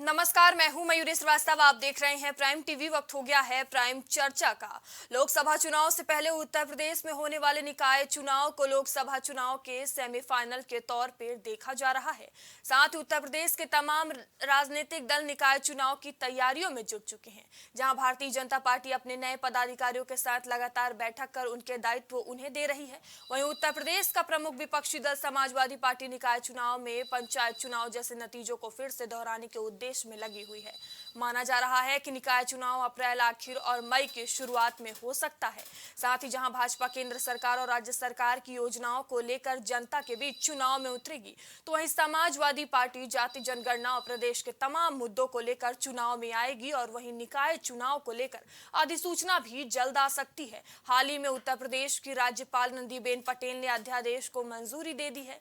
नमस्कार, मैं हूं मयूरी श्रीवास्तव। आप देख रहे हैं प्राइम टीवी। वक्त हो गया है प्राइम चर्चा का। लोकसभा चुनाव से पहले उत्तर प्रदेश में होने वाले निकाय चुनाव को लोकसभा चुनाव के सेमीफाइनल के तौर पर देखा जा रहा है। साथ ही उत्तर प्रदेश के तमाम राजनीतिक दल निकाय चुनाव की तैयारियों में जुट चुके हैं, जहां भारतीय जनता पार्टी अपने नए पदाधिकारियों के साथ लगातार बैठक कर उनके दायित्व उन्हें दे रही है। वहीं उत्तर प्रदेश का प्रमुख विपक्षी दल समाजवादी पार्टी निकाय चुनाव में पंचायत चुनाव जैसे नतीजों को फिर से दोहराने के उद्देश्य में लगी हुई है। माना जा रहा है कि निकाय चुनाव अप्रैल आखिर और मई की शुरुआत में हो सकता है। साथ ही जहां भाजपा केंद्र सरकार और राज्य सरकार की योजनाओं को लेकर जनता के बीच चुनाव में उतरेगी, तो वहीं समाजवादी पार्टी जाति जनगणना और प्रदेश के तमाम मुद्दों को लेकर चुनाव में आएगी। और वहीं निकाय चुनाव को लेकर अधिसूचना भी जल्द आ सकती है। हाल ही में उत्तर प्रदेश की राज्यपाल नंदीबेन पटेल ने अध्यादेश को मंजूरी दे दी है।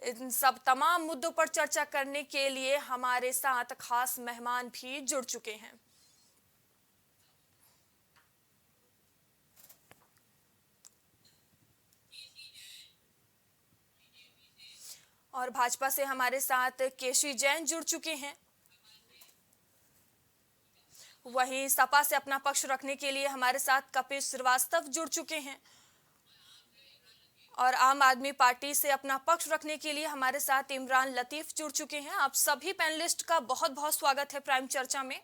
इन सब तमाम मुद्दों पर चर्चा करने के लिए हमारे साथ खास मेहमान भी जुड़ चुके हैं। और भाजपा से हमारे साथ केसी जैन जुड़ चुके हैं। वहीं सपा से अपना पक्ष रखने के लिए हमारे साथ कपिल श्रीवास्तव जुड़ चुके हैं। और आम आदमी पार्टी से अपना पक्ष रखने के लिए हमारे साथ इमरान लतीफ जुड़ चुके हैं। आप सभी पैनलिस्ट का बहुत बहुत स्वागत है प्राइम चर्चा में।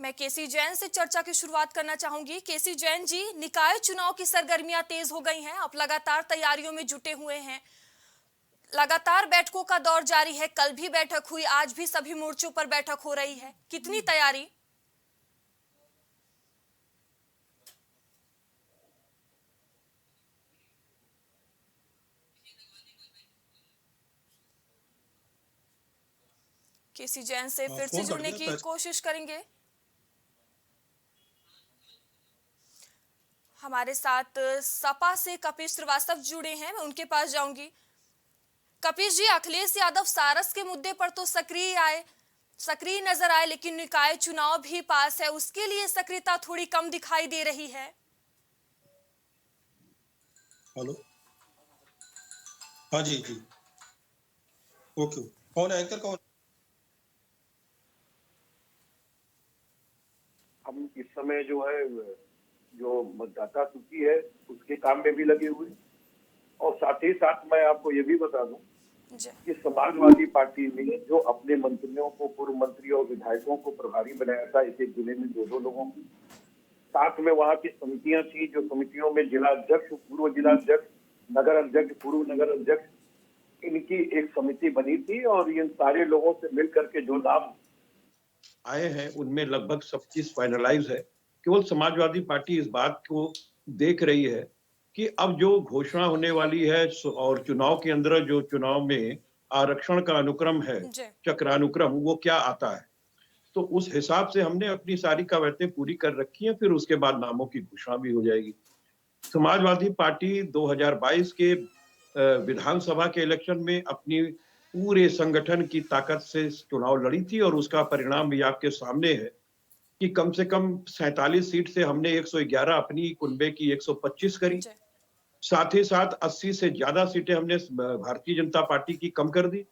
मैं केसी जैन से चर्चा की शुरुआत करना चाहूंगी। केसी जैन जी, निकाय चुनाव की सरगर्मियां तेज हो गई हैं। आप लगातार तैयारियों में जुटे हुए हैं। लगातार बैठकों का दौर जारी है। कल भी बैठक हुई, आज भी सभी मोर्चों पर बैठक हो रही है। कितनी तैयारी? केसी जैन से फिर से जुड़ने की कोशिश करेंगे। हमारे साथ सपा से कपिल श्रीवास्तव जुड़े हैं, मैं उनके पास जाऊंगी। कपिल जी, अखिलेश यादव सारस के मुद्दे पर तो सक्रिय नजर आए, लेकिन निकाय चुनाव भी पास है, उसके लिए सक्रियता थोड़ी कम दिखाई दे रही है। हेलो, हाँ जी जी, ओके। कौन है एंकर? कौन? हम इस समय जो मतदाता सूची है उसके काम में भी लगे हुए, और साथ ही साथ मैं आपको ये भी बता दूं कि समाजवादी पार्टी ने जो अपने मंत्रियों को, पूर्व मंत्री और विधायकों को प्रभारी बनाया था, एक एक जिले में दो लोगों की, साथ में वहाँ की समितियां थी, जो समितियों में जिला अध्यक्ष, पूर्व जिला अध्यक्ष, नगर अध्यक्ष, पूर्व नगर अध्यक्ष, इनकी एक समिति बनी थी। और इन सारे लोगों से मिलकर के जो नाम आए हैं उनमें लगभग सब चीज फाइनलाइज है। केवल समाजवादी पार्टी इस बात को देख रही है कि अब जो घोषणा होने वाली है और चुनाव के अंदर जो चुनाव में आरक्षण का अनुक्रम है, चक्रानुक्रम, वो क्या आता है। तो उस हिसाब से हमने अपनी सारी कवायदें पूरी कर रखी हैं, फिर उसके बाद नामों की घोषणा भी हो जाएगी। समाजवादी पार्टी 2022 के विधानसभा के इलेक्शन में अपनी पूरे संगठन की ताकत से चुनाव लड़ी थी, और उसका परिणाम भी आपके सामने है कि कम से कम 47 सीट से हमने 111 अपनी कुनबे की 125 करी। साथ ही साथ 80 से ज्यादा सीटें हमने भारतीय जनता पार्टी की कम कर दी,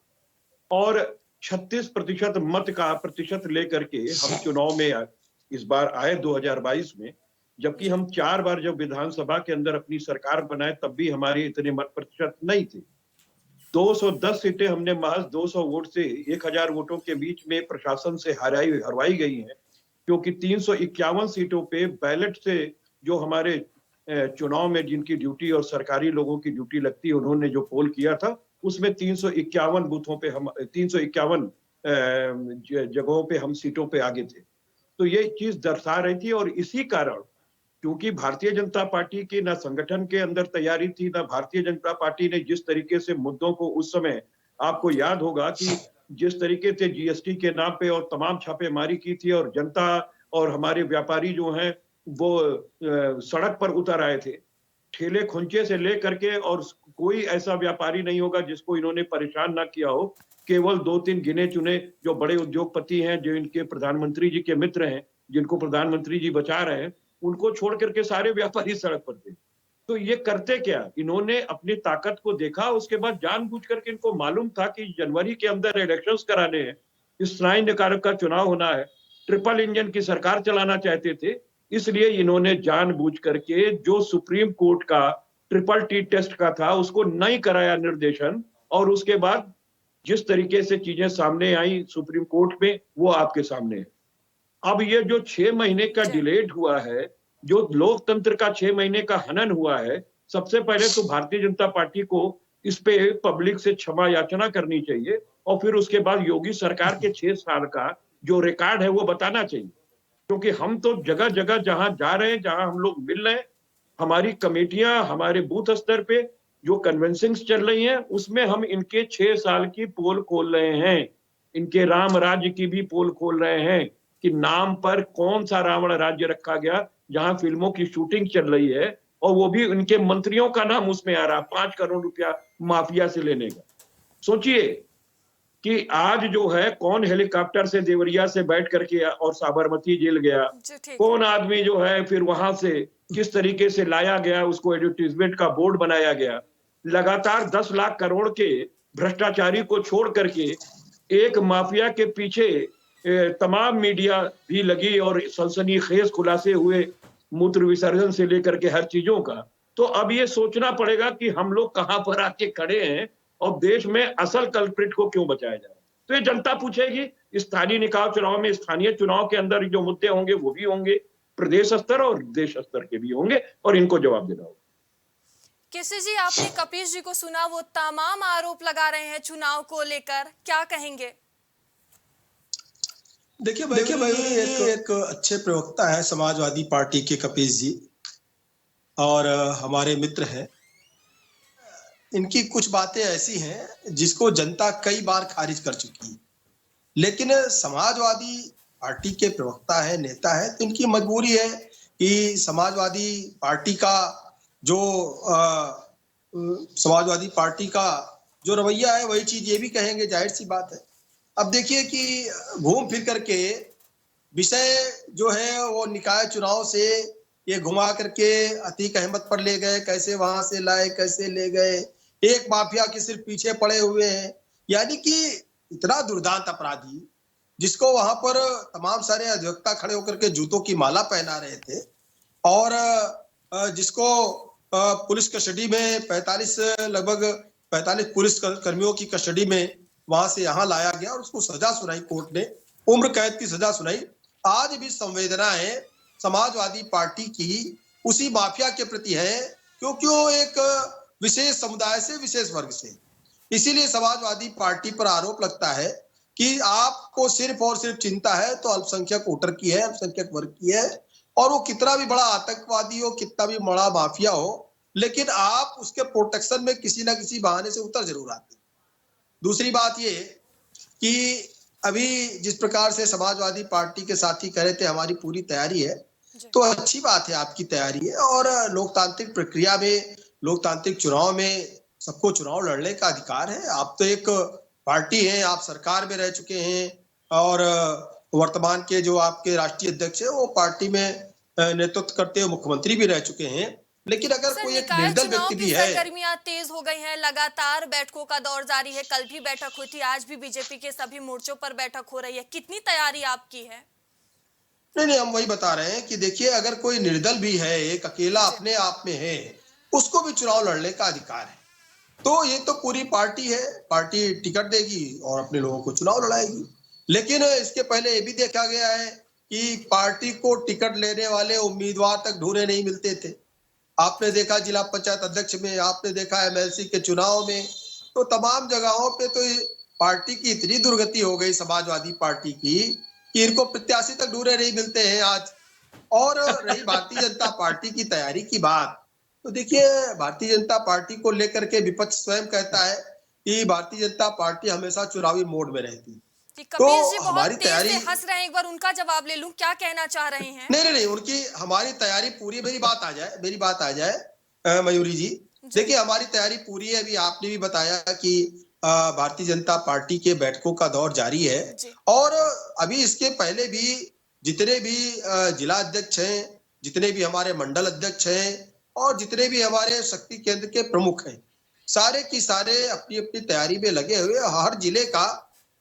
और 36% मत का प्रतिशत लेकर के हम चुनाव में इस बार आए 2022 में। जबकि हम 4 बार जब विधानसभा के अंदर अपनी सरकार बनाए तब भी हमारे इतने मत प्रतिशत नहीं थे। 210 सीटें हमने महज 200 वोट से 1000 वोटों के बीच में प्रशासन से हरवाई गई हैं, क्योंकि 351 सीटों पे बैलेट से जो हमारे चुनाव में जिनकी ड्यूटी और सरकारी लोगों की ड्यूटी लगती है, उन्होंने जो पोल किया था उसमें 351 बूथों पे हम 351 जगहों पे हम सीटों पे आगे थे। तो ये चीज दर्शा रही थी। और इसी कारण, क्योंकि भारतीय जनता पार्टी की ना संगठन के अंदर तैयारी थी, ना भारतीय जनता पार्टी ने जिस तरीके से मुद्दों को उस समय, आपको याद होगा कि जिस तरीके से जीएसटी के नाम पे और तमाम छापेमारी की थी, और जनता और हमारे व्यापारी जो हैं वो सड़क पर उतर आए थे, ठेले खुंचे से ले करके, और कोई ऐसा व्यापारी नहीं होगा जिसको इन्होंने परेशान ना किया हो। केवल 2-3 गिने चुने जो बड़े उद्योगपति हैं, जो इनके प्रधानमंत्री जी के मित्र हैं, जिनको प्रधानमंत्री जी बचा रहे हैं, उनको छोड़ करके सारे व्यापारी सड़क पर थे। तो ये करते क्या, इन्होंने अपनी ताकत को देखा, उसके बाद जानबूझ करके इनको मालूम था कि जनवरी के अंदर इलेक्शंस कराने हैं, स्थानीय निकाय का चुनाव होना है, ट्रिपल इंजन की सरकार चलाना चाहते थे, इसलिए इन्होंने जानबूझ करके जो सुप्रीम कोर्ट का ट्रिपल टी टेस्ट का था उसको नहीं कराया निर्देशन, और उसके बाद जिस तरीके से चीजें सामने आई सुप्रीम कोर्ट में वो आपके सामने है। अब ये जो 6 महीने का डिलेड हुआ है, जो लोकतंत्र का 6 महीने का हनन हुआ है, सबसे पहले तो भारतीय जनता पार्टी को इस पे पब्लिक से क्षमा याचना करनी चाहिए, और फिर उसके बाद योगी सरकार के 6 साल का जो रिकॉर्ड है वो बताना चाहिए। क्योंकि हम तो जगह जगह जहां जा रहे हैं, जहां हम लोग मिल रहे हैं, हमारी कमेटियां, हमारे बूथ स्तर पे जो कन्वेंशंस चल रही हैं, उसमें हम इनके 6 साल की पोल खोल रहे हैं, इनके राम राज्य की भी पोल खोल रहे हैं कि नाम पर कौन सा रावण राज्य रखा गया जहां फिल्मों की शूटिंग चल रही है, और वो भी उनके मंत्रियों का नाम उसमें आ रहा, 5 करोड़ रुपया माफिया से लेने का। सोचिए कि आज जो है कौन हेलीकॉप्टर से देवरिया से बैठ करके और साबरमती जेल गया, कौन आदमी जो है फिर वहां से किस तरीके से लाया गया, उसको एडवर्टीजमेंट का बोर्ड बनाया गया, लगातार 10 लाख करोड़ के भ्रष्टाचारी को छोड़ करके एक माफिया के पीछे तमाम मीडिया भी लगी, और सनसनीखेज खुलासे हुए मूत्र विसर्जन से लेकर के हर चीजों का। तो अब ये सोचना पड़ेगा कि हम लोग कहां पर आके खड़े हैं और देश में असल कल्प्रिट को क्यों बचाया जाए। तो ये जनता पूछेगी। स्थानीय निकाय चुनाव में, स्थानीय चुनाव के अंदर जो मुद्दे होंगे वो भी होंगे, प्रदेश स्तर और देश स्तर के भी होंगे, और इनको जवाब देना होगा। केसी जी, आपने कपीश जी को सुना, वो तमाम आरोप लगा रहे हैं चुनाव को लेकर, क्या कहेंगे? देखिए भाई, एक अच्छे प्रवक्ता है समाजवादी पार्टी के कपीश जी, और हमारे मित्र हैं। इनकी कुछ बातें ऐसी हैं जिसको जनता कई बार खारिज कर चुकी है, लेकिन समाजवादी पार्टी के प्रवक्ता है, नेता है, तो इनकी मजबूरी है कि समाजवादी पार्टी का जो रवैया है वही चीज ये भी कहेंगे, जाहिर सी बात है। अब देखिए कि घूम फिर करके विषय जो है वो निकाय चुनाव से ये घुमा करके अतीक अहमद पर ले गए, कैसे वहां से लाए, कैसे ले गए, एक माफिया के सिर्फ पीछे पड़े हुए हैं। यानी कि इतना दुर्दांत अपराधी जिसको वहां पर तमाम सारे अधिवक्ता खड़े होकर के जूतों की माला पहना रहे थे, और जिसको पुलिस कस्टडी में लगभग 45 पुलिस कर्मियों की कस्टडी में वहां से यहाँ लाया गया, और उसको सजा सुनाई, कोर्ट ने उम्र कैद की सजा सुनाई। आज भी संवेदनाएं समाजवादी पार्टी की उसी माफिया के प्रति है, क्योंकि वो एक विशेष समुदाय से, विशेष वर्ग से। इसीलिए समाजवादी पार्टी पर आरोप लगता है कि आपको सिर्फ और सिर्फ चिंता है तो अल्पसंख्यक वोटर की है, अल्पसंख्यक वर्ग की है, और वो कितना भी बड़ा आतंकवादी हो, कितना भी बड़ा माफिया हो, लेकिन आप उसके प्रोटेक्शन में किसी ना किसी बहाने से उतर जरूर आते हैं। दूसरी बात ये कि अभी जिस प्रकार से समाजवादी पार्टी के साथी कह रहे थे हमारी पूरी तैयारी है, तो अच्छी बात है, आपकी तैयारी है, और लोकतांत्रिक प्रक्रिया में, लोकतांत्रिक चुनाव में सबको चुनाव लड़ने का अधिकार है। आप तो एक पार्टी हैं, आप सरकार में रह चुके हैं, और वर्तमान के जो आपके राष्ट्रीय अध्यक्ष है वो पार्टी में नेतृत्व करते हुए मुख्यमंत्री भी रह चुके हैं। लेकिन अगर कोई एक निर्दल व्यक्ति भी है, सरगर्मियां तेज हो गई हैं, लगातार बैठकों का दौर जारी है, कल भी बैठक हुई थी, आज भी बीजेपी के सभी मोर्चों पर बैठक हो रही है, कितनी तैयारी आपकी है? नहीं, हम वही बता रहे हैं कि देखिए, अगर कोई निर्दल भी है, एक अकेला अपने आप में है, उसको भी चुनाव लड़ने का अधिकार है। तो ये तो पूरी पार्टी है, पार्टी टिकट देगी और अपने लोगों को चुनाव लड़ाएगी। लेकिन इसके पहले ये भी देखा गया है कि पार्टी को टिकट लेने वाले उम्मीदवार तक ढूंढे नहीं मिलते थे। आपने देखा जिला पंचायत अध्यक्ष में, आपने देखा एमएलसी के चुनाव में, तो तमाम जगहों पे तो पार्टी की इतनी दुर्गति हो गई समाजवादी पार्टी की कि इनको प्रत्याशी तक ढूंढे नहीं मिलते हैं आज। और रही भारतीय जनता पार्टी की तैयारी की बात, तो देखिए, भारतीय जनता पार्टी को लेकर के विपक्ष स्वयं कहता है कि भारतीय जनता पार्टी हमेशा चुनावी मोड में रहती। तो हमारी तैयारी, हंस रहे हैं, एक बार उनका जवाब ले लूं, क्या कहना चाह रहे हैं? नहीं, उनकी, हमारी तैयारी पूरी, मेरी बात आ जाए मयूरी जी। देखिए, हमारी तैयारी पूरी है। अभी आपने भी बताया कि भारतीय जनता पार्टी के बैठकों का दौर जारी है, और अभी इसके पहले भी जितने भी जिला अध्यक्ष हैं, जितने भी हमारे मंडल अध्यक्ष हैं, और जितने भी हमारे शक्ति केंद्र के प्रमुख हैं, सारे की सारे अपनी अपनी तैयारी में लगे हुए। हर जिले का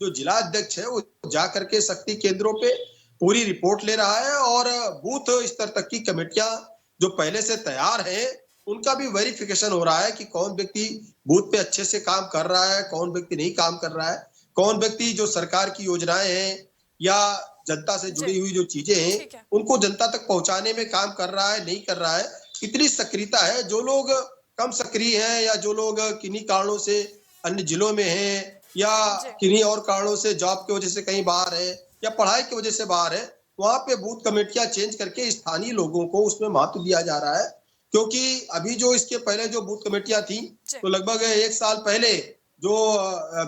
जो जिला अध्यक्ष है वो जा करके शक्ति केंद्रों पे पूरी रिपोर्ट ले रहा है और बूथ स्तर तक की कमेटियां जो पहले से तैयार है उनका भी वेरिफिकेशन हो रहा है कि कौन व्यक्ति बूथ पे अच्छे से काम कर रहा है, कौन व्यक्ति नहीं काम कर रहा है, कौन व्यक्ति जो सरकार की योजनाएं हैं या जनता से जुड़ी हुई जो चीजें हैं उनको जनता तक पहुंचाने में काम कर रहा है, नहीं कर रहा है, कितनी सक्रियता है। जो लोग कम सक्रिय हैं या जो लोग किन्हीं कारणों से अन्य जिलों में हैं या किन्हीं और कारणों से जॉब की वजह से कहीं बाहर है या पढ़ाई की वजह से बाहर है, वहां पे बूथ कमेटियां चेंज करके स्थानीय लोगों को उसमें महत्व दिया जा रहा है। क्योंकि अभी जो इसके पहले जो बूथ कमेटियां थी तो लगभग 1 साल पहले जो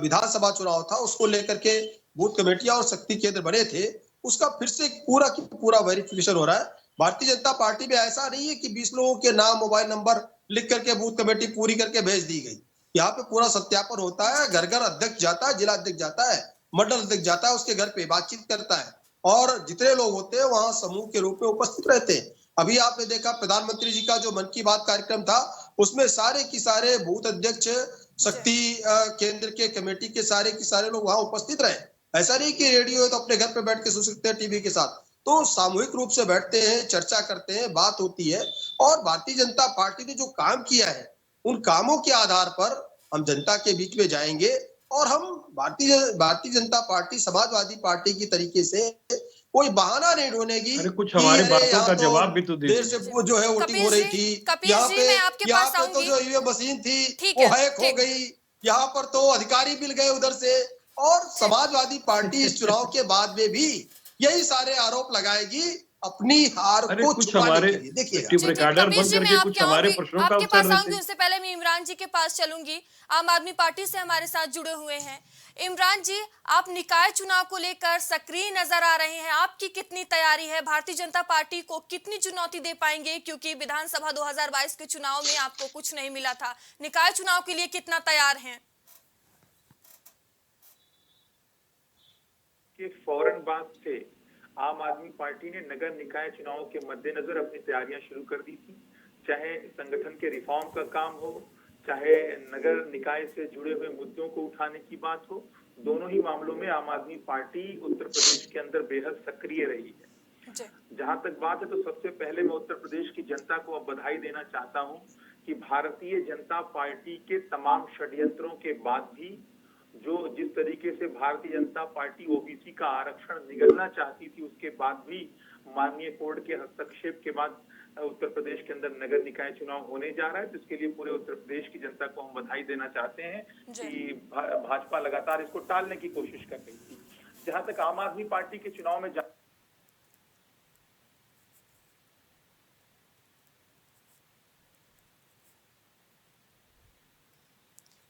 विधानसभा चुनाव था उसको लेकर के बूथ कमेटियां और शक्ति केंद्र बने थे, उसका फिर से पूरा की पूरा वेरिफिकेशन हो रहा है। भारतीय जनता पार्टी में ऐसा नहीं है कि 20 लोगों के नाम मोबाइल नंबर लिख करके बूथ कमेटी पूरी करके भेज दी गई। यहाँ पे पूरा सत्यापन होता है, घर घर अध्यक्ष जाता है, जिला अध्यक्ष जाता है, मंडल अध्यक्ष जाता है, उसके घर पे बातचीत करता है और जितने लोग होते हैं वहां समूह के रूप में उपस्थित रहते हैं। अभी आपने देखा प्रधानमंत्री जी का जो मन की बात कार्यक्रम था उसमें सारे की सारे बूथ अध्यक्ष शक्ति केंद्र के कमेटी के सारे लोग वहां उपस्थित रहे। ऐसा नहीं कि रेडियो है तो अपने घर पे बैठ के सुन सकते हैं टीवी के साथ, तो सामूहिक रूप से बैठते हैं, चर्चा करते हैं, बात होती है। और भारतीय जनता पार्टी ने जो काम किया है उन कामों के आधार पर हम जनता के बीच में जाएंगे और हम भारतीय जनता पार्टी समाजवादी पार्टी की तरीके से कोई बहाना नहीं ढूंढेगी। कुछ हमारी बातों का जवाब भी तो देर से वो जो है वोटिंग हो रही थी, यहाँ पे तो जो ईवीएम मशीन थी वो हैक हो गई, यहाँ पर तो अधिकारी मिल गए उधर से। और समाजवादी पार्टी इस चुनाव के बाद में भी यही सारे आरोप लगाएगी अपनी हार को छुपाने के लिए। देखिए कुछ हमारे प्रश्नों का उत्तर देंगे। उससे पहले मैं इमरान जी के पास चलूंगी, आम आदमी पार्टी से हमारे साथ जुड़े हुए हैं। इमरान जी, आप निकाय चुनाव को लेकर सक्रिय नजर आ रहे हैं, आपकी कितनी तैयारी है? भारतीय जनता पार्टी को कितनी चुनौती दे पाएंगे, क्योंकि विधानसभा 2022 के चुनाव में आपको कुछ नहीं मिला था। निकाय चुनाव के लिए कितना तैयार हैं? कि फौरन बाद से आम आदमी पार्टी ने नगर निकाय चुनाव के मद्देनजर अपनी तैयारियां शुरू कर दी थी। चाहे संगठन के रिफॉर्म का काम हो, चाहे नगर निकाय से जुड़े हुए मुद्दों को उठाने की बात हो, दोनों ही मामलों में आम आदमी पार्टी उत्तर प्रदेश के अंदर बेहद सक्रिय रही है। जहां तक बात है तो सबसे पहले मैं उत्तर प्रदेश की जनता को अब बधाई देना चाहता हूं कि भारतीय जनता पार्टी के तमाम षड्यंत्रों के बाद भी जो जिस तरीके से भारतीय जनता पार्टी ओबीसी का आरक्षण निगलना चाहती थी, उसके बाद भी माननीय कोर्ट के हस्तक्षेप के बाद उत्तर प्रदेश के अंदर नगर निकाय चुनाव होने जा रहा है। तो इसके लिए पूरे उत्तर प्रदेश की जनता को हम बधाई देना चाहते हैं कि भाजपा लगातार इसको टालने की कोशिश कर रही थी। जहां तक आम आदमी पार्टी के चुनाव में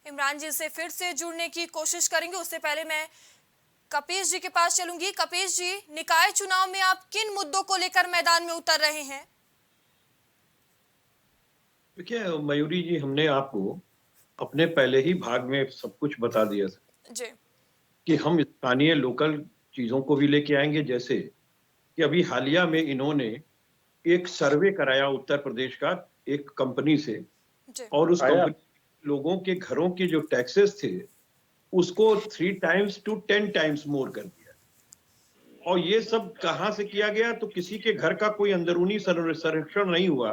इमरान जी से फिर से जुड़ने की कोशिश करेंगे, उससे पहले मैं कपीश जी के पास चलूंगी। कपीश जी, निकाय चुनाव में आप किन मुद्दों को लेकर मैदान में उतर रहे हैं? देखिए मयूरी जी, हमने आपको अपने पहले ही भाग में सब कुछ बता दिया था जी कि हम स्थानीय लोकल चीजों को भी लेके आएंगे। जैसे कि अभी हालिया में इन्होंने एक सर्वे कराया उत्तर प्रदेश का एक कंपनी से, और उस कंपनी लोगों के घरों के जो टैक्सेस थे उसको 3 टाइम्स to 10 टाइम्स मोर कर दिया। और ये सब कहां से किया गया? तो किसी के घर का कोई अंदरूनी सर्वेक्षण नहीं हुआ।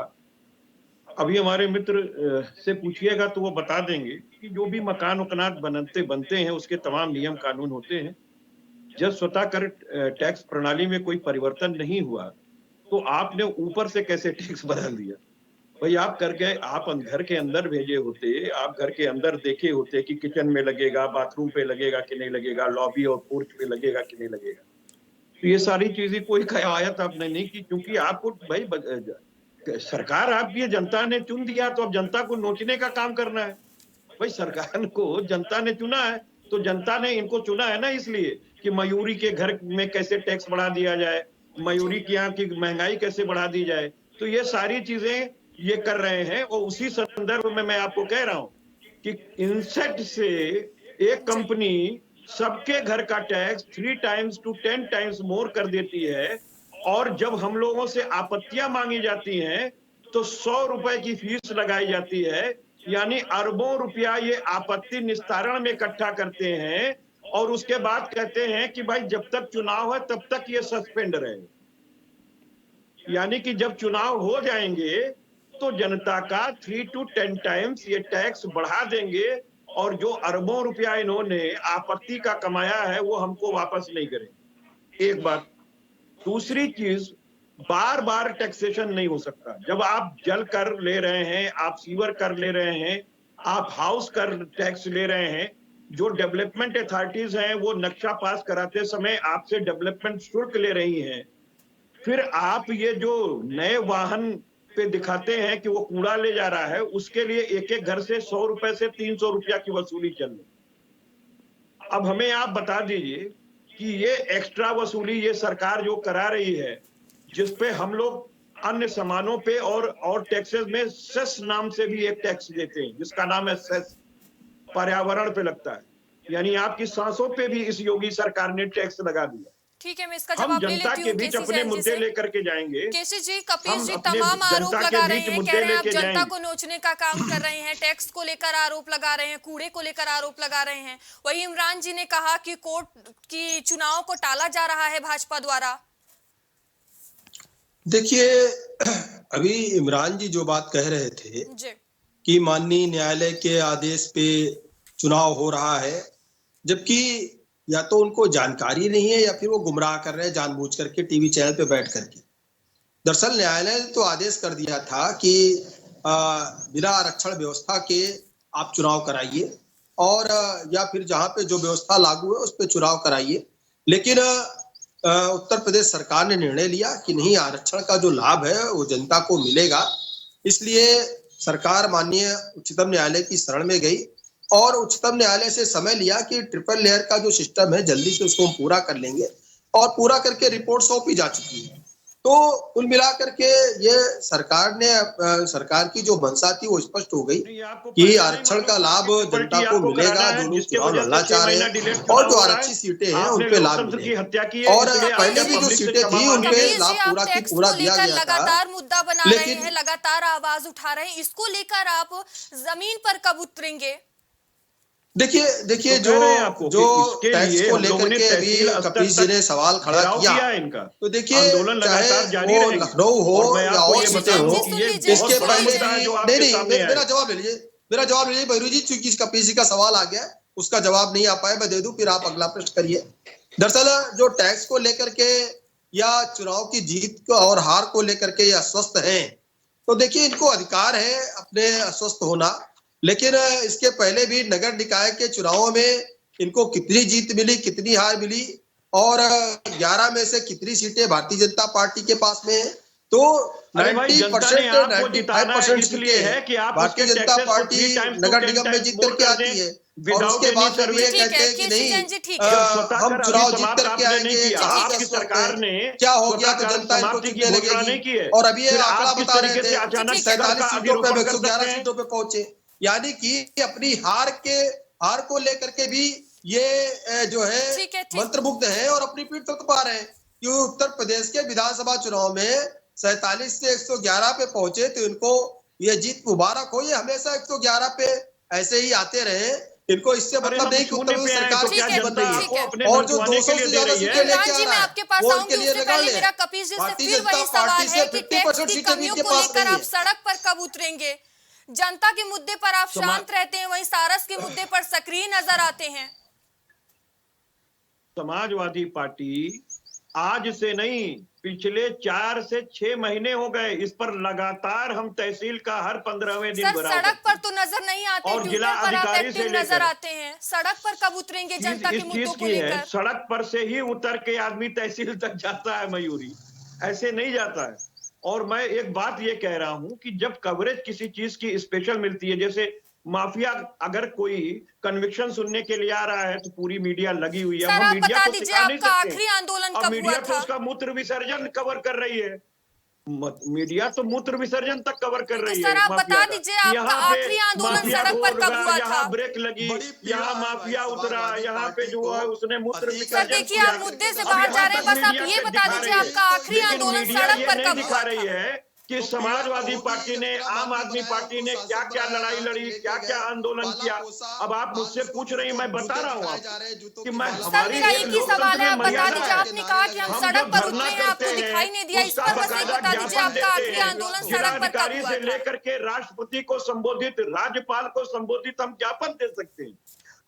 अभी हमारे मित्र से पूछिएगा तो वो बता देंगे कि जो भी मकान उकनात बनते हैं उसके तमाम नियम कानून होते हैं। जब स्वतः कर टैक्स प्रणाली में कोई परिवर्तन नहीं हुआ तो आपने ऊपर से कैसे टैक्स बदल दिया? भाई आप करके आप घर के अंदर भेजे होते, आप घर के अंदर देखे होते कि किचन में लगेगा, बाथरूम पे लगेगा कि नहीं लगेगा, लॉबी और पोर्च पे लगेगा कि नहीं लगेगा। तो ये सारी चीजें कोई कवायद आपने नहीं की, क्योंकि आपको भाई सरकार आपकी है, जनता ने चुन दिया, तो अब जनता को नोचने का काम करना है। भाई सरकार को जनता ने चुना है तो जनता ने इनको चुना है ना, इसलिए कि मयूरी के घर में कैसे टैक्स बढ़ा दिया जाए, मयूरी के यहाँ की महंगाई कैसे बढ़ा दी जाए। तो ये सारी चीजें ये कर रहे हैं। और उसी संदर्भ में मैं आपको कह रहा हूं कि इनसेट से एक कंपनी सबके घर का tax 3 times to 10 times more कर देती है, और जब हम लोगों से आपत्तियां मांगी जाती हैं तो 100 रुपए की फीस लगाई जाती है, यानी अरबों रुपया ये आपत्ति निस्तारण में इकट्ठा करते हैं और उसके बाद कहते हैं कि भाई जब तक चुनाव है तब तक ये सस्पेंड रहे। यानी कि जब चुनाव हो जाएंगे तो जनता का 3 to 10 टाइम्स ये टैक्स बढ़ा देंगे और जो अरबों रुपया इन्होंने आपत्ति का कमाया है वो हमको वापस नहीं करेंगे। एक बात। दूसरी चीज, बार बार टैक्सेशन नहीं हो सकता। जब आप जल कर ले रहे हैं, आप सीवर कर ले रहे हैं, आप हाउस कर टैक्स ले रहे हैं, जो डेवलपमेंट अथॉरिटीज हैं वो नक्शा पास कराते समय आपसे डेवलपमेंट शुल्क ले रही हैं। फिर आप ये जो नए वाहन पे दिखाते हैं कि वो कूड़ा ले जा रहा है, उसके लिए एक एक घर से 100 रुपए से 300 रुपया की वसूली चल रही। अब हमें आप बता दीजिए कि ये एक्स्ट्रा वसूली ये सरकार जो करा रही है, जिसपे हम लोग अन्य सामानों पे और टैक्सेस में सेस नाम से भी एक टैक्स देते हैं, जिसका नाम है सेस, पर्यावरण पे लगता है। यानी आपकी सांसों पे भी इस योगी सरकार ने टैक्स लगा दिया। ठीक है, मैं इसका हम जवाब ले जनता लेती के हूँ बीच केसी अपने जैन जी मुद्दे से। लेकर के जाएंगे। केसी जी, कपिल जी अपने तमाम आरोप जनता के लगा रहे बीच हैं, मुद्दे कह रहे हैं आप लेके जनता जाएंगे। को नोचने का काम कर रहे हैं, टैक्स को लेकर आरोप लगा रहे हैं, कूड़े को लेकर आरोप लगा रहे हैं। वही इमरान जी ने कहा कि कोर्ट की चुनाव को टाला जा रहा है भाजपा द्वारा। देखिए, अभी इमरान जी जो बात कह रहे थे जी कि माननीय न्यायालय के आदेश पे चुनाव हो रहा है, जबकि या तो उनको जानकारी नहीं है या फिर वो गुमराह कर रहे हैं जानबूझ करके टीवी चैनल पे बैठ करके। दरअसल न्यायालय ने तो आदेश कर दिया था कि बिना आरक्षण व्यवस्था के आप चुनाव कराइए और या फिर जहां पे जो व्यवस्था लागू है उस पर चुनाव कराइए। लेकिन उत्तर प्रदेश सरकार ने निर्णय लिया कि नहीं, आरक्षण का जो लाभ है वो जनता को मिलेगा। इसलिए सरकार माननीय उच्चतम न्यायालय की शरण में गई और उच्चतम न्यायालय से समय लिया कि ट्रिपल लेयर का जो सिस्टम है जल्दी से उसको हम पूरा कर लेंगे, और पूरा करके रिपोर्ट सौंपी जा चुकी है। तो कुल मिलाकर के ये सरकार की जो मंशा थी वो स्पष्ट हो गई कि आरक्षण का लाभ जनता को मिलेगा। जो लोग चुनाव लड़ना चाह रहे हैं और जो आरक्षित सीटें हैं उन पे लाभ मिलेगा, और पहले भी जो सीटें थी उन पे लाभ पूरा की पूरा दिया गया था। लगातार मुद्दा बना रहे हैं, लगातार आवाज उठा रहे हैं, इसको लेकर आप जमीन पर कब उतरेंगे? देखिए जो टैक्स को लेकर के अभी कपिल जी ने सवाल खड़ा किया इनका, तो देखिए चाहे वो लखनऊ हो या और सीटें हो, इसके पहले नहीं मेरा जवाब ले लीजिए भैरू जी, चूंकि कपिल जी का सवाल आ गया, उसका जवाब नहीं आ पाया, मैं दे दूं, फिर आप अगला प्रश्न करिए। दरअसल जो टैक्स को लेकर के या चुनाव की जीत और हार को लेकर के ये अस्वस्थ हैं, तो देखिए इनको अधिकार है अपने अस्वस्थ होना। लेकिन इसके पहले भी नगर निकाय के चुनावों में इनको कितनी जीत मिली, कितनी हार मिली, और 11 में से कितनी सीटें भारतीय जनता पार्टी के पास में है। तो 90% 95% सीटें भारतीय जनता पार्टी नगर निगम में जीत करके आती है, और उसके बाद जब ये कहते हैं कि नहीं हम चुनाव जीत करके आएंगे, सरकार ने क्या हो गया तो जनता इनको चुनने लगेगी। और अभी ये आंकड़ा बता रहे थे 47 सीटों पे 111 सीटों पे पहुंचे, यानी कि अपनी हार को लेकर के भी ये जो है मंत्रमुग्ध है और अपनी पीठ थपथपा पा रहे हैं कि उत्तर प्रदेश के विधानसभा चुनाव में 47 से 111 पे पहुंचे, तो इनको ये जीत मुबारक हो। ये हमेशा 111 पे ऐसे ही आते रहे, इनको इससे मतलब नहीं कि उत्तर प्रदेश सरकार क्या बन रही है, और जो 200 से ज्यादा सीटें लेके आ रहा है वो उनके लिए लगा ले। भारतीय जनता पार्टी से 50% सीटें भी इनके पास नहीं है। आप सड़क पर कब उतरेंगे? जनता के मुद्दे पर आप शांत रहते हैं, वहीं सारस के मुद्दे पर सक्रिय नजर आते हैं। समाजवादी पार्टी आज से नहीं, पिछले 4 से 6 महीने हो गए इस पर लगातार हम तहसील का हर 15वें दिन सड़क पर तो नजर नहीं आते, और जिला अधिकारी से नजर आते हैं। सड़क पर कब उतरेंगे जनता के मुद्दों को लेकर? सड़क पर से ही उतर के आदमी तहसील तक जाता है मयूरी, ऐसे नहीं जाता है। और मैं एक बात ये कह रहा हूं कि जब कवरेज किसी चीज की स्पेशल मिलती है, जैसे माफिया अगर कोई कन्विक्शन सुनने के लिए आ रहा है तो पूरी मीडिया लगी हुई है, हम मीडिया को सिखा नहीं सकते। आखिरी आंदोलन कब मीडिया हुआ तो था? उसका मूत्र विसर्जन कवर कर रही है, मीडिया तो मूत्र विसर्जन तक कवर कर रही है। सर आप बता दीजिए, आपका आखिरी आंदोलन सड़क पर कब हुआ था? यहाँ ब्रेक लगी, यहाँ माफिया उतरा, यहाँ पे जो है उसने मूत्र विसर्जन। सर देखिए आप मुद्दे से बाहर जा रहे हैं, बस आप ये बता दीजिए आपका आखिरी आंदोलन सड़क पर कब हुआ था? कि तो समाजवादी पीड़ा तो पार्टी होगी, ने, जब आम मंत्री आदमी बनाया, पार्टी उनको ने सांसद क्या क्या बनाया, लड़ाई यहाँ से लड़ी, लेके क्या क्या गए, आंदोलन पाला किया। पोसा, अब आप आज मुझसे उसको पूछ रही हैं, मैं बता जूते रहा हूं दिखाए आपको जा रहे हैं, जूतों कि की मैं माला सर हमारी मेरा पहनाए एक जा ही रहे हैं, सवाल लोकतंत्र है, में आप बता मर्यादा दीजिए, है। आपने कहा कि हम हम जो सड़क पर धरना उतरे हैं, करते आपको हैं दिखाई नहीं दिया, इस उसका पर बस एक बकायदा बता दीजिए ज्ञापन आपका देते आखिरी हैं। आंदोलन सड़क पर कब जिलाधिकारी हुआ से था? लेकर के राष्ट्रपति को संबोधित, राज्यपाल को संबोधित हम ज्ञापन दे सकते हैं,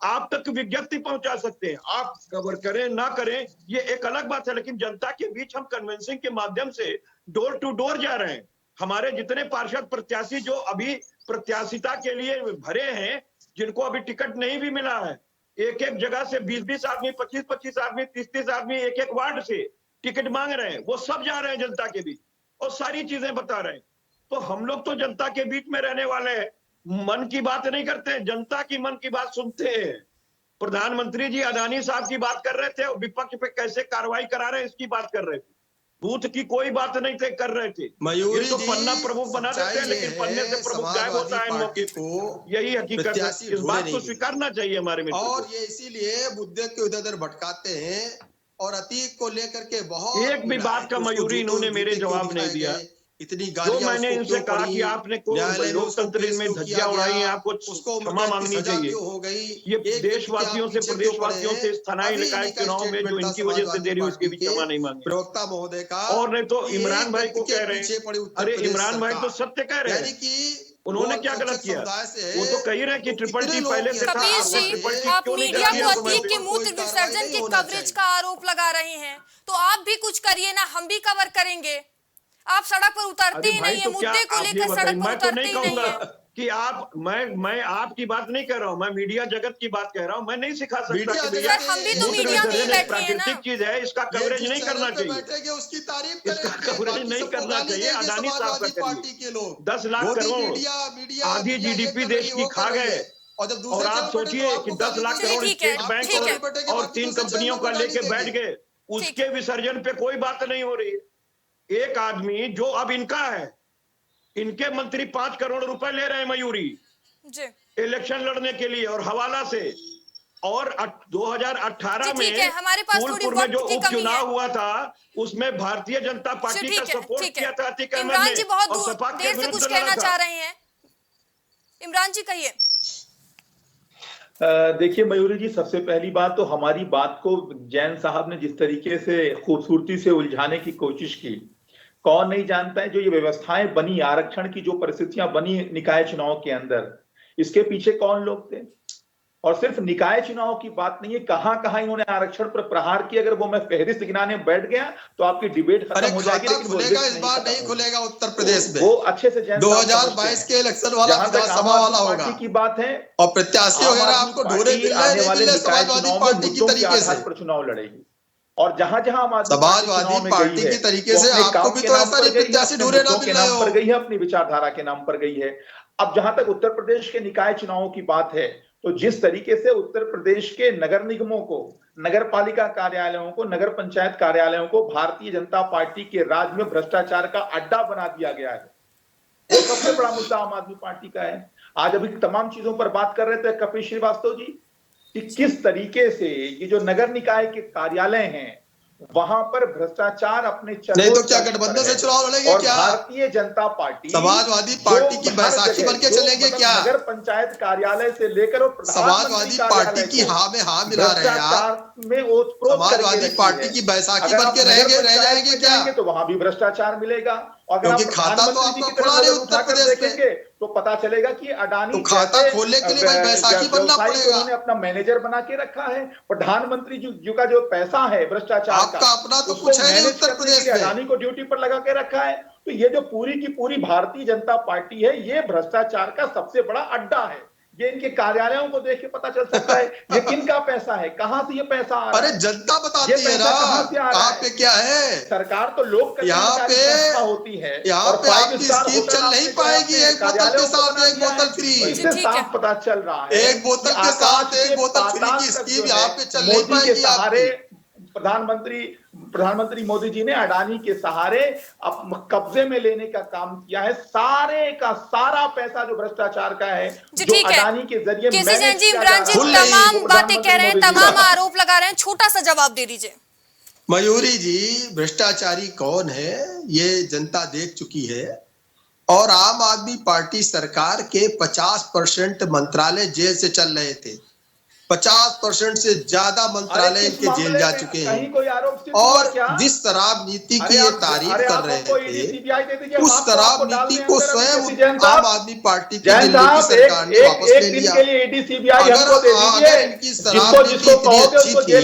आप तक विज्ञप्ति पहुंचा सकते हैं। आप कवर करें ना करें ये एक अलग बात है, लेकिन जनता के बीच हम कन्वेंसिंग के माध्यम से डोर टू डोर जा रहे हैं। हमारे जितने पार्षद प्रत्याशी जो अभी प्रत्याशिता के लिए भरे हैं, जिनको अभी टिकट नहीं भी मिला है, एक एक जगह से 20-20 आदमी, 25-25 आदमी, 30-30 आदमी एक एक वार्ड से टिकट मांग रहे हैं, वो सब जा रहे हैं जनता के बीच और सारी चीजें बता रहे हैं। तो हम लोग तो जनता के बीच में रहने वाले हैं, मन की बात नहीं करते, जनता की मन की बात सुनते हैं। प्रधानमंत्री जी अडानी साहब की बात कर रहे थे और विपक्ष पे कैसे कार्रवाई करा रहे हैं इसकी बात कर रहे थे, बूथ की कोई बात नहीं थे कर रहे थे। मयूरी ये तो जी, पन्ना प्रमुख बना देते हैं, सच्चाई लेकिन ये पन्ने से है, प्रमुख गायब होता है समाजवादी मौके पार्टी पे। को यही हकीकत है, प्रत्याशी इस ढूंढे बात नहीं को गए स्वीकारना चाहिए हमारे मित्र और को। ये इसीलिए मुद्दे को इधर उधर भटकाते हैं और अतीत को लेकर के बहुत एक भी पीड़ा बात है का कि उसको मयूरी इन्होंने मेरे जूते क्यों जवाब नहीं दिखाए दिया। गए, इतनी जो गालियां मैंने उसको इनसे क्यों कहा पड़ी, कि आपने को न्यायालय में उसको लोकतंत्र पेश में क्यों किया धज्जियां उड़ाई हैं, गया, आपको उसको उम्र क्षमा कैद की मांगनी सजा चाहिए। क्यों हो गई, ये एक व्यक्ति के आप देशवासियों से, पीछे क्यों पड़े प्रदेशवासियों से हैं। स्थानीय अभी निकाय इन्हीं का चुनाव में जो स्टेटमेंट था इनकी वजह से समाजवादी देरी उसकी पार्टी भी के क्षमा नहीं मांगी। प्रवक्ता महोदय का और नहीं तो कि इमरान एक भाई व्यक्ति को के कह रहे पीछे हैं, पड़ी उत्तर अरे प्रदेश इमरान भाई तो सरकार, सत्य कह रहे यानी हैं, कि उन्होंने वो क्या गलत अल्पसंख्यक किया? समुदाय से वो है, तो कह ही रहे हैं कि तो ट्रिपल कितने टी लोगों पहले की से था, हत्या कपीश हो आपने जी, गई ट्रिपल है, टी आप क्यों नहीं मीडिया कराती को जिन आपको मैं अतीत के पर कोई मूत्र कार्रवाई विसर्जन नहीं के होना कवरेज चाहिए। का आरोप लगा रहे हैं, तो आप भी कुछ करिए ना, हम भी कवर करेंगे। आप सड़क पर उतरते अरे ही भाई नहीं है, तो क्या मुद्दे को आप ये लेकर बताइए, सड़क पर मैं तो उतरते नहीं ही नहीं कहूंगा है। कि आप, मैं आपकी बात नहीं कर रहा हूं, मैं मीडिया जगत की बात कह रहा हूं। मैं नहीं सिखा सकता मीडिया कि जगत भैया सर हम भी तो ये मूत्र मीडिया में ही विसर्जन एक बैठे हैं ना। प्राकृतिक चीज है, इसका ये कवरेज जिस नहीं चैनल करना पे चाहिए, बैठेंगे उसकी तारीफ इसका करेंगे, कवरेज बाकी नहीं सबको करना गाली चाहिए। देंगे अडानी साहब का समाजवादी पार्टी करिए, के लोग। 10 लाख मोदी करोड़, मीडिया आधी मीडिया ये जीडीपी कर रही देश है, की वो खा कर रही गए। है, और जब और दूसरे आप चैनल पर बैठे तो सोचिए कि आपको 10 गाली लाख देंगे। करोड़ ठीक है, स्टेट बैंक आपके ठीक है। चैनल पर बैठेंगे, और बाकी 3 दूसरे कंपनियों चैनलों का पर गाली लेके बैठ देंगे। गए, उसके विसर्जन पे कोई बात नहीं हो रही है। एक आदमी जो अब इनका है, इनके मंत्री 5 करोड़ रुपए ले रहे हैं मयूरी जी इलेक्शन लड़ने के लिए और हवाला से। और 2018 जी, ठीक है, में हमारे पास थोड़ी फूलपुर में जो वक्त की कमी है। उपचुनाव हुआ था, उसमें भारतीय जनता जी, पार्टी का ठीक है, सपोर्ट ठीक किया था है। अतीक अहमद इमरान ने जी बहुत और सपा के देर से विरुद्ध कुछ लड़ा कहना था। चाह रहे हैं, इमरान जी कहिए। देखिए मयूरी जी, सबसे पहली बात तो हमारी बात को जैन साहब ने जिस तरीके से खूबसूरती से उलझाने की कोशिश की, कौन नहीं जानता है जो ये व्यवस्थाएं बनी, आरक्षण की जो परिस्थितियां बनी निकाय चुनाव के अंदर, इसके पीछे कौन लोग थे। और सिर्फ निकाय चुनाव की बात नहीं है, कहां कहां इन्होंने आरक्षण पर प्रहार किया, अगर वो मैं फहरिस्त गिनाने बैठ गया तो आपकी डिबेट खत्म हो जाएगी, लेकिन वो खुलेगा, लिस्ट इस बार खत्म नहीं होगी। खुलेगा उत्तर प्रदेश में। वो अच्छे से जैन साहब समझते 2022 हैं। के इलेक्शन वाला जहां तक आम विधानसभा वाला आदमी होगा पार्टी की बात है, और प्रत्याशी आम वगैरह आदमी आपको ढोरे पार्टी मिल रहे आने नहीं वाले मिल रहे निकाय समाजवादी चुनाव में पार्टी की मुद्दों के तरीके से। आधार पर चुनाव लड़ेगी। और जहां जहां आम आदमी पार्टी समाजवादी चुनाव में पार्टी गई है, की तरीके वो से अपने आपको काम भी के तो नाम ऐसा पर नहीं गई है, प्रत्याशी अपने ढूंढे ना मुद्दों के मिल रहे नाम पर हो। गई है, अपनी विचारधारा के नाम पर गई है। अब जहां तक उत्तर प्रदेश के निकाय चुनावों की बात है, तो जिस तरीके से उत्तर प्रदेश के नगर निगमों को, नगर पालिका कार्यालयों को, नगर पंचायत कार्यालयों को भारतीय जनता पार्टी के राज में भ्रष्टाचार का अड्डा बना दिया गया है, वो सबसे बड़ा मुद्दा आम आदमी पार्टी का है। आज अभी तमाम चीजों पर बात कर रहे थे कपिल श्रीवास्तव जी कि किस तरीके से ये जो नगर निकाय के कार्यालय हैं वहां पर भ्रष्टाचार अपने नहीं तो क्या गठबंधन से चुनाव लड़ेंगे और क्या? भारतीय जनता पार्टी, समाजवादी पार्टी की जो बैसाखी हर बन के जगह, चलेंगे मतलब क्या? नगर पंचायत कार्यालय से लेकर और समाजवादी पार्टी की हाँ में हाँ मिला रहे हैं आप। में ओतप्रोत करके समाजवादी रखी पार्टी है। की बैसाखी अगर बन आप के नगर रहेंगे रह पंचायत जाएंगे में क्या? जाएंगे तो वहां भी भ्रष्टाचार मिलेगा। और अगर आप क्योंकि खाता तो प्रधानमंत्री जी आपका की तरफ खुला नहीं नजर उत्तर उठाकर प्रदेश में। देखेंगे तो पता चलेगा कि अडानी तो खाता जैसे खोलने के लिए भाई बैसाखी बनना व्यवसायी को पड़ेगा। उन्होंने अपना मैनेजर बना के रखा है। प्रधानमंत्री जी का जो पैसा है भ्रष्टाचार आपका अपना तो उसको कुछ है नहीं मैनेज उत्तर करने के प्रदेश लिए में। अडानी को ड्यूटी पर लगा के रखा है। तो ये जो पूरी की पूरी भारतीय जनता पार्टी है, ये भ्रष्टाचार का सबसे बड़ा अड्डा है। ये इनके कार्यालयों को देख के पता चल सकता है ये किनका पैसा है, कहां से ये पैसा आ रहा है। अरे जनता बताती ये है पैसा ना कहां से आ रहा कहाँ है। पे क्या है। सरकार तो लोक कल्याणकारी संस्था होती है, यहाँ और पे 5 आपकी स्टार स्कीम होटल चल नहीं आपने पाएगी अपने एक बोतल के कार्यालयों को साथ बना एक दिया है। बोतल फ्री। तो इससे ठीक है। साफ पता चल रहा है एक बोतल कि के साथ आकाश एक के बोतल फ्री पाताल की तक स्कीम जो यहाँ है, पे चल नहीं मोदी के पाएगी सहारे आपकी। प्रधानमंत्री मोदी जी ने अडानी के सहारे अब कब्जे में लेने का काम किया है। सारे का सारा पैसा जो भ्रष्टाचार का है, जी, जो ठीक है। अडानी के जरिए केसी मैनेज जैन जी, किया इमरान जा जी रहा है, तमाम वो बातें कह रहे हैं, प्रधानमंत्री मोदी जी तमाम का। आरोप लगा रहे हैं, छोटा सा जवाब दे दीजिए। मयूरी जी, भ्रष्टाचारी कौन है ये जनता देख चुकी है। और आम आदमी पार्टी सरकार के 50% मंत्रालय जेल से चल रहे थे। 50% से ज्यादा मंत्रालय इनके जेल जा चुके हैं। और जिस शराब नीति की ये तारीफ कर रहे थे, उस शराब नीति को स्वयं आम आदमी पार्टी की दिल्ली की सरकार ने वापस ले लिया। अगर इनकी शराब नीति इतनी अच्छी थी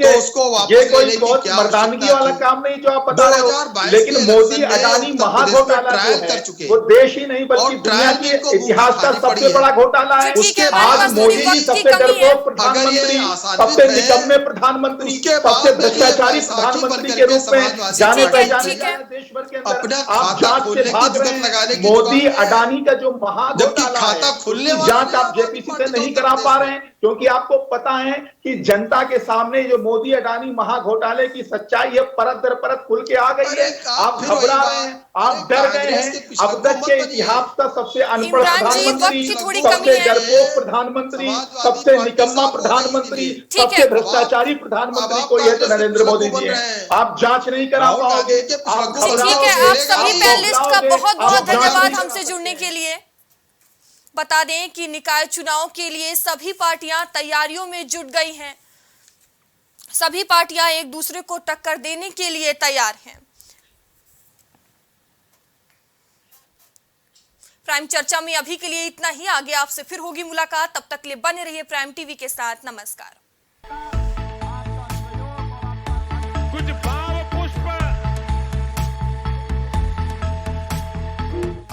तो उसको वापस लेने की क्या मर्दानगी वाला काम नहीं जो आप बता रहे हो। 2022 लेकिन मोदी अडानी महाघोटाला जो है वो देश ही नहीं बल्कि दुनिया के इतिहास का सबसे बड़ा घोटाला है। उसके आज मोदी जी सबसे डरपोक प्रधानमंत्री, सबसे निकम्मे प्रधानमंत्री, सबसे भ्रष्टाचारी प्रधानमंत्री के रूप में जाने पहचाने देश भर के अंदर आप जांच से भाग रहे हैं। मोदी अडानी का जो महाघोटाला है, जांच आप जेपीसी से नहीं करा पा रहे हैं क्योंकि आपको पता है कि जनता के सामने जो मोदी अडानी महाघोटाले की सच्चाई है परत दर परत खुल के आ गई है। आप घबरा रहे हैं, आप डर गए हैं। अब तक के इतिहास का सबसे अनपढ़ प्रधानमंत्री, सबसे डरपोक प्रधानमंत्री, सबसे निकम्मा प्रधानमंत्री, सबसे भ्रष्टाचारी प्रधानमंत्री को यह तो नरेंद्र मोदी जी है। आप जांच नहीं करा पाओगे, आप ठीक है। आप सभी पैनलिस्ट का बहुत बहुत धन्यवाद हमसे जुड़ने के लिए। बता दें कि निकाय चुनाव के लिए सभी पार्टियां तैयारियों में जुट गई हैं। सभी पार्टियां एक दूसरे को टक्कर देने के लिए तैयार हैं। प्राइम चर्चा में अभी के लिए इतना ही। आगे आपसे फिर होगी मुलाकात। तब तक के लिए बने रहिए प्राइम टीवी के साथ। नमस्कार। कुछ भाव पुष्प।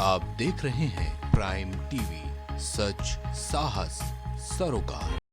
आप देख रहे हैं प्राइम टीवी, सच साहस सरोकार।